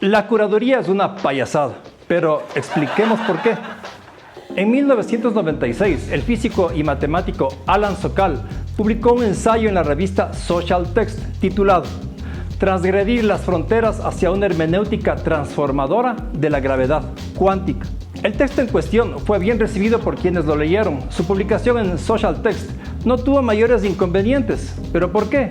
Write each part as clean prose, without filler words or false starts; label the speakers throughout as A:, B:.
A: La curaduría es una payasada, pero expliquemos por qué. Pero expliquemos por qué. En 1996, el físico y matemático Alan Sokal publicó un ensayo en la revista Social Text titulado Transgredir las fronteras hacia una hermenéutica transformadora de la gravedad cuántica. El texto en cuestión fue bien recibido por quienes lo leyeron. Su publicación en Social Text no tuvo mayores inconvenientes. ¿Pero por qué?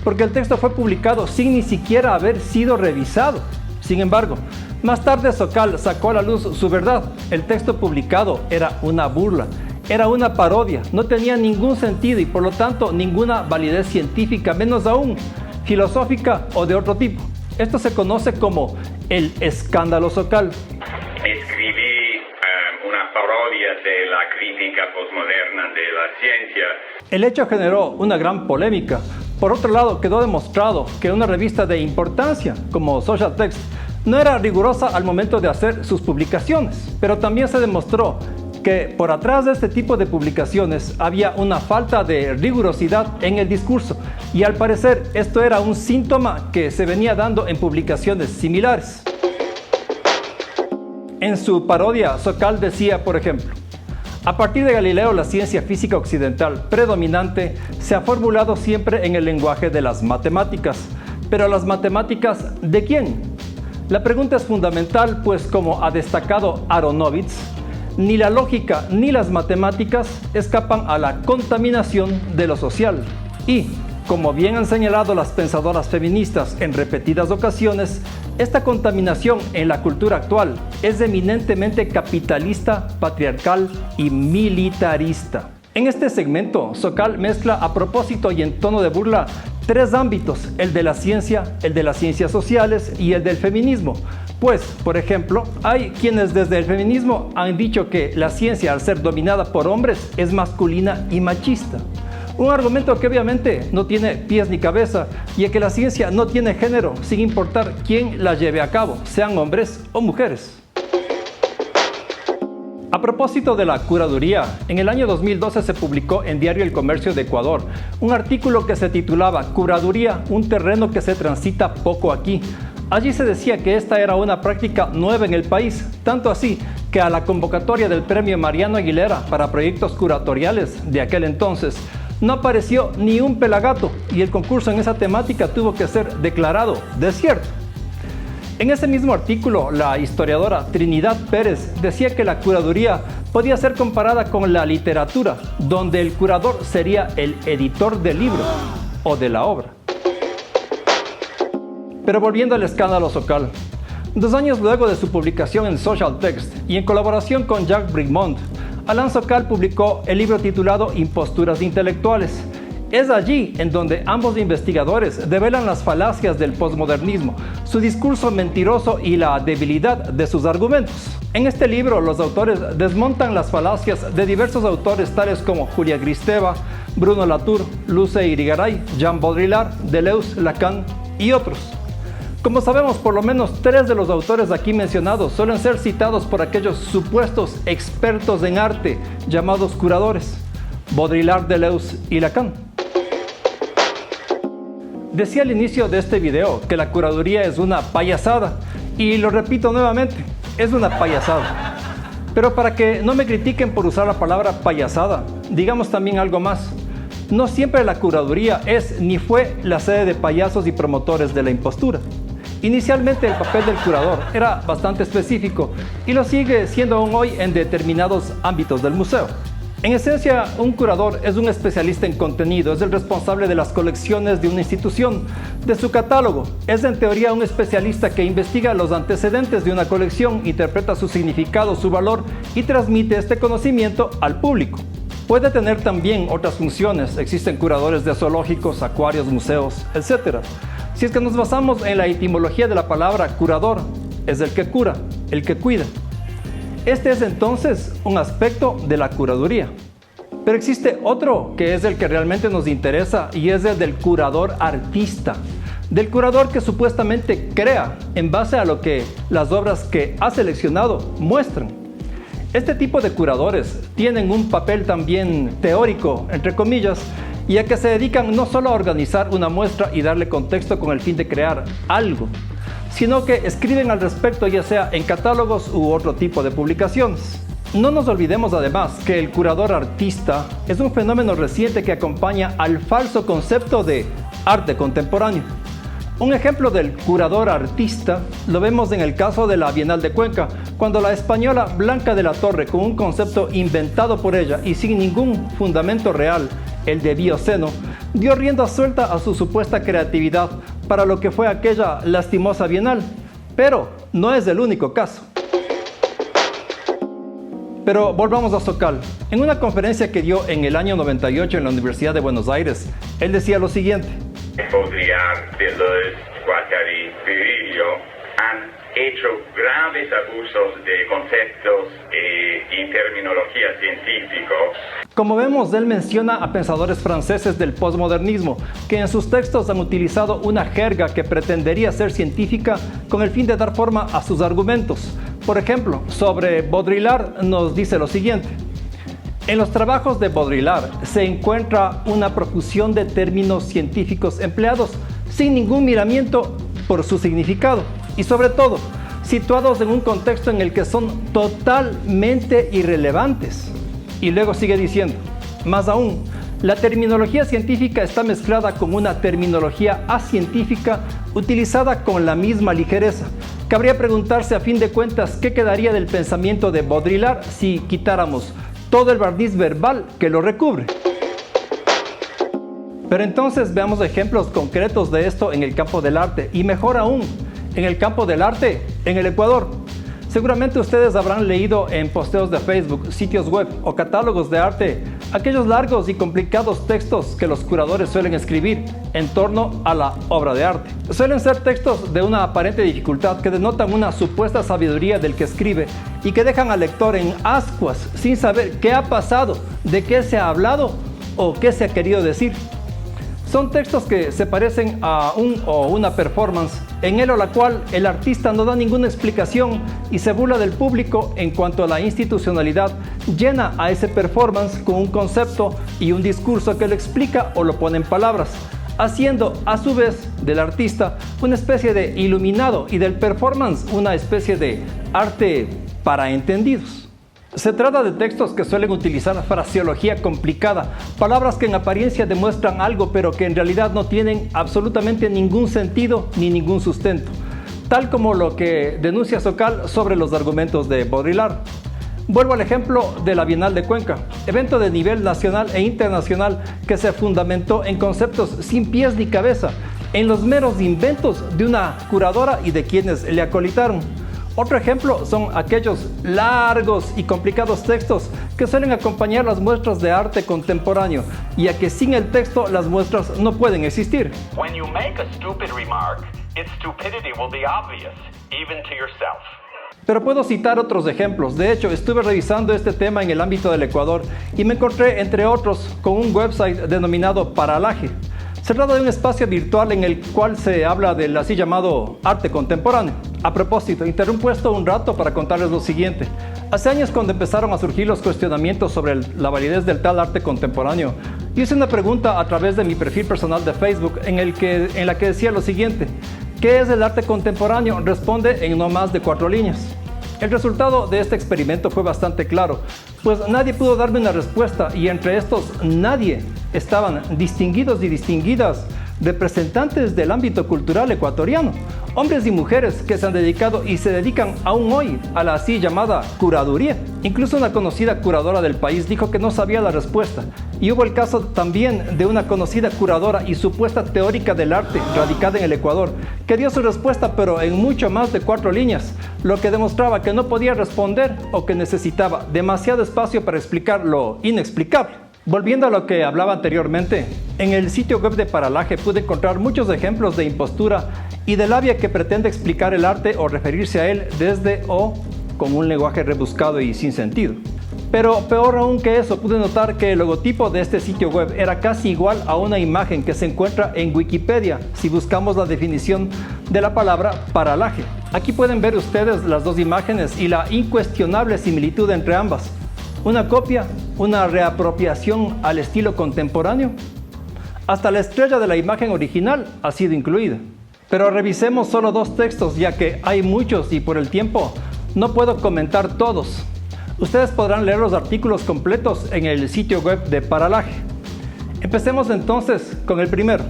A: Porque el texto fue publicado sin ni siquiera haber sido revisado. Sin embargo, más tarde Sokal sacó a la luz su verdad. El texto publicado era una burla, era una parodia, no tenía ningún sentido y por lo tanto ninguna validez científica, menos aún filosófica o de otro tipo. Esto se conoce como el escándalo Sokal.
B: Escribí una parodia de la crítica posmoderna de la ciencia.
A: El hecho generó una gran polémica. Por otro lado, quedó demostrado que una revista de importancia como Social Text no era rigurosa al momento de hacer sus publicaciones, pero también se demostró que por atrás de este tipo de publicaciones había una falta de rigurosidad en el discurso y al parecer esto era un síntoma que se venía dando en publicaciones similares. En su parodia, Sokal decía, por ejemplo, a partir de Galileo, la ciencia física occidental predominante se ha formulado siempre en el lenguaje de las matemáticas. ¿Pero las matemáticas de quién? La pregunta es fundamental, pues como ha destacado Aronowitz, ni la lógica ni las matemáticas escapan a la contaminación de lo social. Y, como bien han señalado las pensadoras feministas en repetidas ocasiones, esta contaminación en la cultura actual es eminentemente capitalista, patriarcal y militarista. En este segmento, Sokal mezcla a propósito y en tono de burla tres ámbitos, el de la ciencia, el de las ciencias sociales y el del feminismo. Pues, por ejemplo, hay quienes desde el feminismo han dicho que la ciencia, al ser dominada por hombres, es masculina y machista. Un argumento que obviamente no tiene pies ni cabeza, y que la ciencia no tiene género, sin importar quién la lleve a cabo, sean hombres o mujeres. A propósito de la curaduría, en el año 2012 se publicó en Diario El Comercio de Ecuador un artículo que se titulaba Curaduría, un terreno que se transita poco aquí. Allí se decía que esta era una práctica nueva en el país, tanto así que a la convocatoria del premio Mariano Aguilera para proyectos curatoriales de aquel entonces no apareció ni un pelagato y el concurso en esa temática tuvo que ser declarado desierto. En ese mismo artículo, la historiadora Trinidad Pérez decía que la curaduría podía ser comparada con la literatura, donde el curador sería el editor del libro o de la obra. Pero volviendo al escándalo Sokal, 2 años luego de su publicación en Social Text y en colaboración con Jacques Bricmont, Alan Sokal publicó el libro titulado Imposturas intelectuales. Es allí en donde ambos investigadores develan las falacias del posmodernismo, su discurso mentiroso y la debilidad de sus argumentos. En este libro, los autores desmontan las falacias de diversos autores tales como Julia Kristeva, Bruno Latour, Luce Irigaray, Jean Baudrillard, Deleuze, Lacan y otros. Como sabemos, por lo menos 3 de los autores aquí mencionados suelen ser citados por aquellos supuestos expertos en arte llamados curadores: Baudrillard, Deleuze y Lacan. Decía al inicio de este video que la curaduría es una payasada, y lo repito nuevamente, es una payasada. Pero para que no me critiquen por usar la palabra payasada, digamos también algo más. No siempre la curaduría es ni fue la sede de payasos y promotores de la impostura. Inicialmente el papel del curador era bastante específico y lo sigue siendo aún hoy en determinados ámbitos del museo. En esencia, un curador es un especialista en contenido, es el responsable de las colecciones de una institución, de su catálogo. Es en teoría un especialista que investiga los antecedentes de una colección, interpreta su significado, su valor y transmite este conocimiento al público. Puede tener también otras funciones, existen curadores de zoológicos, acuarios, museos, etc. Si es que nos basamos en la etimología de la palabra curador, es el que cura, el que cuida. Este es entonces un aspecto de la curaduría. Pero existe otro que es el que realmente nos interesa y es el del curador artista. Del curador que supuestamente crea en base a lo que las obras que ha seleccionado muestran. Este tipo de curadores tienen un papel también teórico, entre comillas, y a que se dedican no solo a organizar una muestra y darle contexto con el fin de crear algo, sino que escriben al respecto ya sea en catálogos u otro tipo de publicaciones. No nos olvidemos además que el curador artista es un fenómeno reciente que acompaña al falso concepto de arte contemporáneo. Un ejemplo del curador artista lo vemos en el caso de la Bienal de Cuenca, cuando la española Blanca de la Torre, con un concepto inventado por ella y sin ningún fundamento real, el de bioceno, dio rienda suelta a su supuesta creatividad para lo que fue aquella lastimosa Bienal. Pero no es el único caso. Pero volvamos a Sokal. En una conferencia que dio en el año 98 en la Universidad de Buenos Aires, él decía lo siguiente:
B: Baudrillard, Deleuze, Guattari, Murillo han hecho graves abusos de conceptos y terminología científicos.
A: Como vemos, él menciona a pensadores franceses del posmodernismo, que en sus textos han utilizado una jerga que pretendería ser científica con el fin de dar forma a sus argumentos. Por ejemplo, sobre Baudrillard nos dice lo siguiente: en los trabajos de Baudrillard se encuentra una profusión de términos científicos empleados sin ningún miramiento por su significado y sobre todo situados en un contexto en el que son totalmente irrelevantes. Y luego sigue diciendo: más aún, la terminología científica está mezclada con una terminología acientífica utilizada con la misma ligereza. Cabría preguntarse a fin de cuentas qué quedaría del pensamiento de Baudrillard si quitáramos todo el barniz verbal que lo recubre. Pero entonces veamos ejemplos concretos de esto en el campo del arte, y mejor aún, en el campo del arte en el Ecuador. Seguramente ustedes habrán leído en posteos de Facebook, sitios web o catálogos de arte aquellos largos y complicados textos que los curadores suelen escribir en torno a la obra de arte. Suelen ser textos de una aparente dificultad que denotan una supuesta sabiduría del que escribe y que dejan al lector en ascuas sin saber qué ha pasado, de qué se ha hablado o qué se ha querido decir. Son textos que se parecen a un o una performance en él o la cual el artista no da ninguna explicación y se burla del público en cuanto a la institucionalidad llena a ese performance con un concepto y un discurso que lo explica o lo pone en palabras, haciendo a su vez del artista una especie de iluminado y del performance una especie de arte para entendidos. Se trata de textos que suelen utilizar fraseología complicada, palabras que en apariencia demuestran algo pero que en realidad no tienen absolutamente ningún sentido ni ningún sustento, tal como lo que denuncia Sokal sobre los argumentos de Baudrillard. Vuelvo al ejemplo de la Bienal de Cuenca, evento de nivel nacional e internacional que se fundamentó en conceptos sin pies ni cabeza, en los meros inventos de una curadora y de quienes le acolitaron. Otro ejemplo son aquellos largos y complicados textos que suelen acompañar las muestras de arte contemporáneo, ya que sin el texto las muestras no pueden existir.
C: When you make a stupid remark, its stupidity will be obvious, even to yourself.
A: Pero puedo citar otros ejemplos. De hecho, estuve revisando este tema en el ámbito del Ecuador y me encontré, entre otros, con un website denominado Paralaje. Se trata de un espacio virtual en el cual se habla del así llamado arte contemporáneo. A propósito, interrumpo esto un rato para contarles lo siguiente. Hace años, cuando empezaron a surgir los cuestionamientos sobre la validez del tal arte contemporáneo, hice una pregunta a través de mi perfil personal de Facebook en la que decía lo siguiente: ¿qué es el arte contemporáneo? Responde en no más de 4 líneas. El resultado de este experimento fue bastante claro, pues nadie pudo darme una respuesta y entre estos nadie estaban distinguidos y distinguidas representantes del ámbito cultural ecuatoriano, hombres y mujeres que se han dedicado y se dedican aún hoy a la así llamada curaduría. Incluso una conocida curadora del país dijo que no sabía la respuesta, y hubo el caso también de una conocida curadora y supuesta teórica del arte radicada en el Ecuador, que dio su respuesta pero en mucho más de 4 líneas, lo que demostraba que no podía responder o que necesitaba demasiado espacio para explicar lo inexplicable. Volviendo a lo que hablaba anteriormente, en el sitio web de Paralaje pude encontrar muchos ejemplos de impostura y de labia que pretende explicar el arte o referirse a él desde o con un lenguaje rebuscado y sin sentido. Pero peor aún que eso, pude notar que el logotipo de este sitio web era casi igual a una imagen que se encuentra en Wikipedia si buscamos la definición de la palabra paralaje. Aquí pueden ver ustedes las dos imágenes y la incuestionable similitud entre ambas. ¿Una copia? ¿Una reapropiación al estilo contemporáneo? Hasta la estrella de la imagen original ha sido incluida. Pero revisemos solo 2 textos, ya que hay muchos y por el tiempo no puedo comentar todos. Ustedes podrán leer los artículos completos en el sitio web de Paralaje. Empecemos entonces con el primero.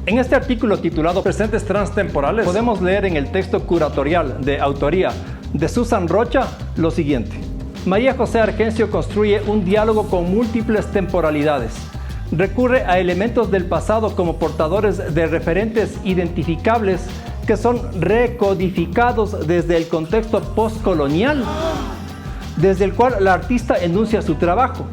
A: En este artículo titulado Presentes Transtemporales, podemos leer en el texto curatorial de autoría de Susan Rocha lo siguiente. María José Argencio construye un diálogo con múltiples temporalidades. Recurre a elementos del pasado como portadores de referentes identificables que son recodificados desde el contexto postcolonial, desde el cual la artista enuncia su trabajo.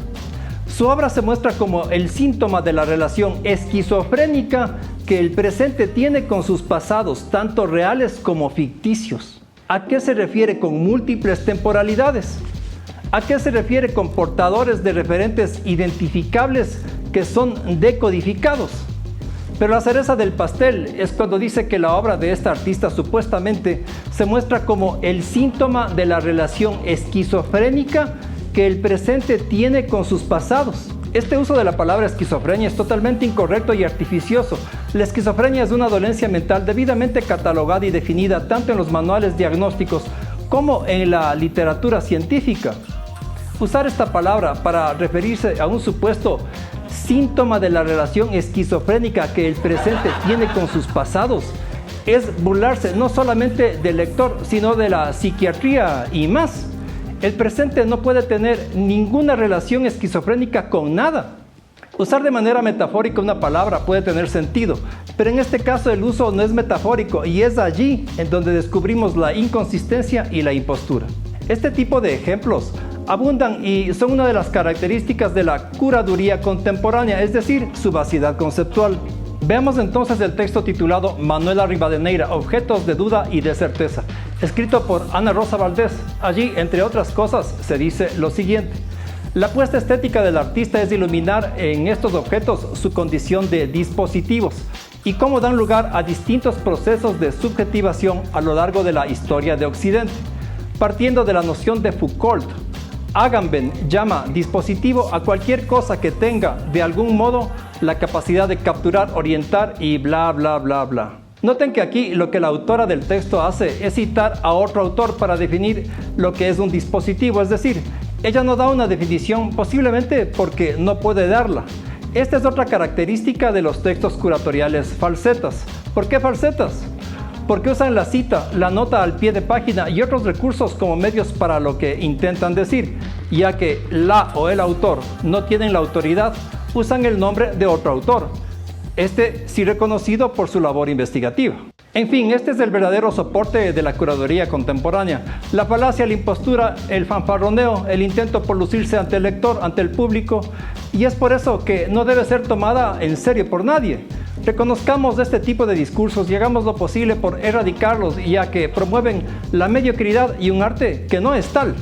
A: Su obra se muestra como el síntoma de la relación esquizofrénica que el presente tiene con sus pasados, tanto reales como ficticios. ¿A qué se refiere con múltiples temporalidades? ¿A qué se refiere con portadores de referentes identificables que son decodificados? Pero la cereza del pastel es cuando dice que la obra de esta artista supuestamente se muestra como el síntoma de la relación esquizofrénica que el presente tiene con sus pasados. Este uso de la palabra esquizofrenia es totalmente incorrecto y artificioso. La esquizofrenia es una dolencia mental debidamente catalogada y definida tanto en los manuales diagnósticos como en la literatura científica. Usar esta palabra para referirse a un supuesto síntoma de la relación esquizofrénica que el presente tiene con sus pasados es burlarse no solamente del lector, sino de la psiquiatría y más. El presente no puede tener ninguna relación esquizofrénica con nada. Usar de manera metafórica una palabra puede tener sentido, pero en este caso el uso no es metafórico y es allí en donde descubrimos la inconsistencia y la impostura. Este tipo de ejemplos abundan y son una de las características de la curaduría contemporánea, es decir, su vaciedad conceptual. Veamos entonces el texto titulado Manuela Rivadeneira, Objetos de Duda y de Certeza, escrito por Ana Rosa Valdés. Allí, entre otras cosas, se dice lo siguiente. La apuesta estética del artista es iluminar en estos objetos su condición de dispositivos y cómo dan lugar a distintos procesos de subjetivación a lo largo de la historia de Occidente. Partiendo de la noción de Foucault, Agamben llama dispositivo a cualquier cosa que tenga, de algún modo, la capacidad de capturar, orientar y bla, bla, bla, bla. Noten que aquí lo que la autora del texto hace es citar a otro autor para definir lo que es un dispositivo, es decir, ella no da una definición posiblemente porque no puede darla. Esta es otra característica de los textos curatoriales falsetas. ¿Por qué falsetas? Porque usan la cita, la nota al pie de página y otros recursos como medios para lo que intentan decir, ya que la o el autor no tienen la autoridad, usan el nombre de otro autor, este sí reconocido por su labor investigativa. En fin, este es el verdadero soporte de la curaduría contemporánea, la falacia, la impostura, el fanfarroneo, el intento por lucirse ante el lector, ante el público, y es por eso que no debe ser tomada en serio por nadie. Reconozcamos este tipo de discursos y hagamos lo posible por erradicarlos, ya que promueven la mediocridad y un arte que no es tal.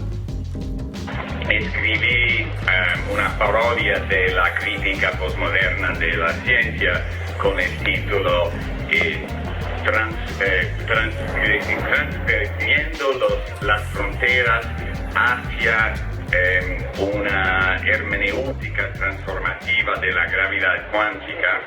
B: Escribí una parodia de la crítica postmoderna de la ciencia con el título Transgrediendo las fronteras hacia una hermenéutica transformativa de la gravedad cuántica,